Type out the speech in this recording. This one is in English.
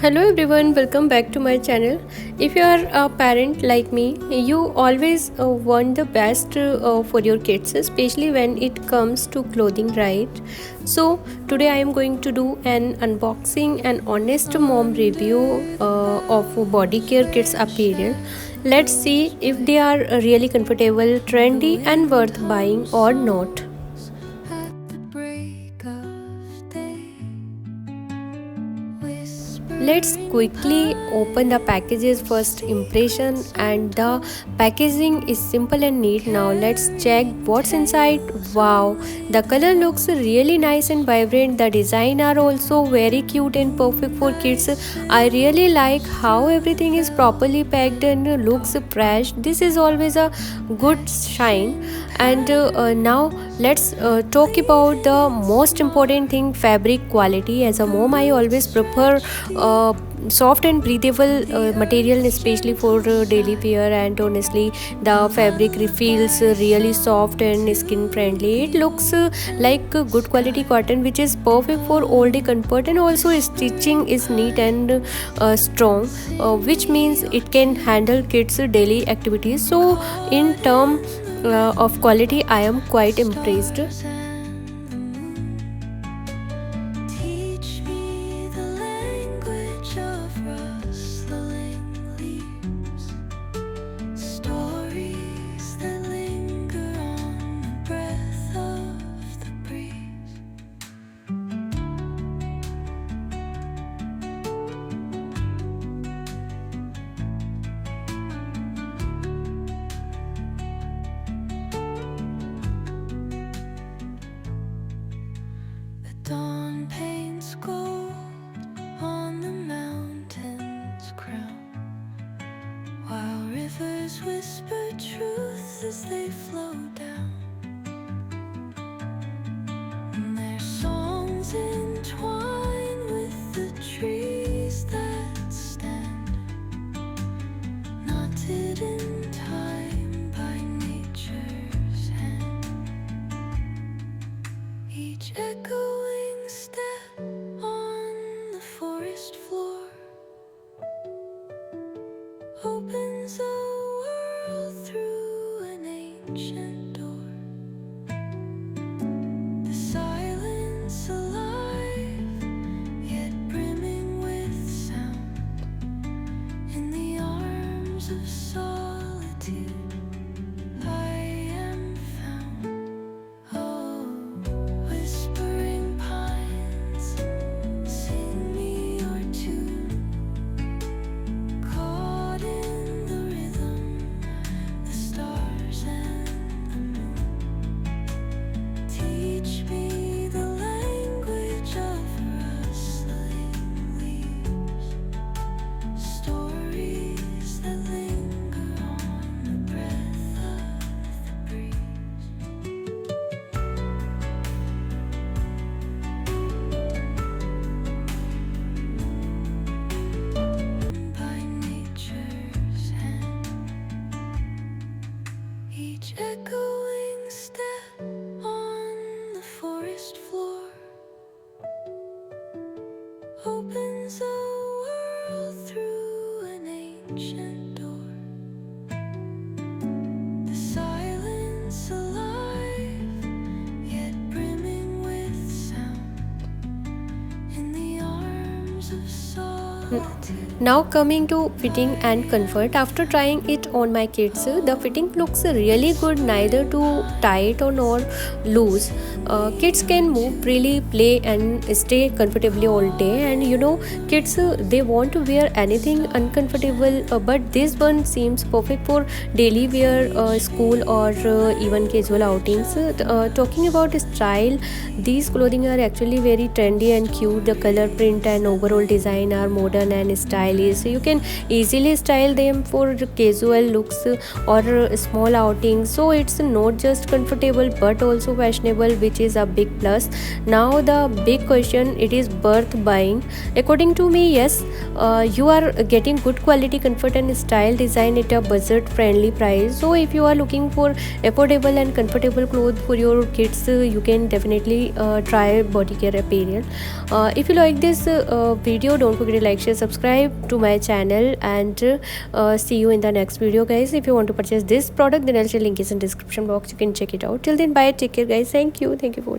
Hello everyone, welcome back to my channel. If you are a parent like me, you always want the best for your kids, especially when it comes to clothing, right? So, today I am going to do an unboxing and honest mom review of Bodycare Kids Apparel. Let's see if they are really comfortable, trendy, and worth buying or not. Let's quickly open the package's first impression, and the packaging is simple and neat. Now let's check what's inside. Wow, the color looks really nice and vibrant. The design are also very cute and perfect for kids. I really like how everything is properly packed and looks fresh. This is always a good sign. And now let's talk about the most important thing, fabric quality. As a mom, I always prefer uh, soft and breathable material, especially for daily wear, and honestly the fabric feels really soft and skin friendly. It looks like good quality cotton, which is perfect for all day comfort, and also stitching is neat and strong, which means it can handle kids daily activities. So in term of quality, I am quite impressed. Dawn paints gold on the mountain's crown, while rivers whisper truth as they flow down. And their songs entwine with the trees that stand, knotted in time by nature's hand. Each echoing step on the forest floor opens a world through an ancient door. The silence alive, yet brimming with sound. In the arms of solitude I am found. Oh, whispering pines, sing me your tune. Caught in the rhythm, the stars and the moon. Teach me the language of rustling leaves, stories that linger on the breath of the breeze. By nature's hand, each echoing step on the forest floor opens a world through an ancient door. The silence alive, yet brimming with sound. In the arms of solitude. Now coming to fitting and comfort. After trying it on my kids, the fitting looks really good, neither too tight or nor loose. Kids can move freely, play and stay comfortably all day. And kids they want to wear anything uncomfortable, but this one seems perfect for daily wear, school or even casual outings. Talking about style, these clothing are actually very trendy and cute. The color print and overall design are modern and stylish. You can easily style them for casual looks or small outings. So it's not just comfortable but also fashionable, which is a big plus. Now the big question, it is worth buying. According to me, yes, you are getting good quality comfort and style design at a budget friendly price. So if you are looking for affordable and comfortable clothes for your kids, you can definitely try Bodycare Apparel. If you like this video, don't forget to like, share, subscribe to my channel, and see you in the next video, guys. If you want to purchase this product, then I'll share link is in description box. You can check it out. Till then, bye, take care, guys. Thank you for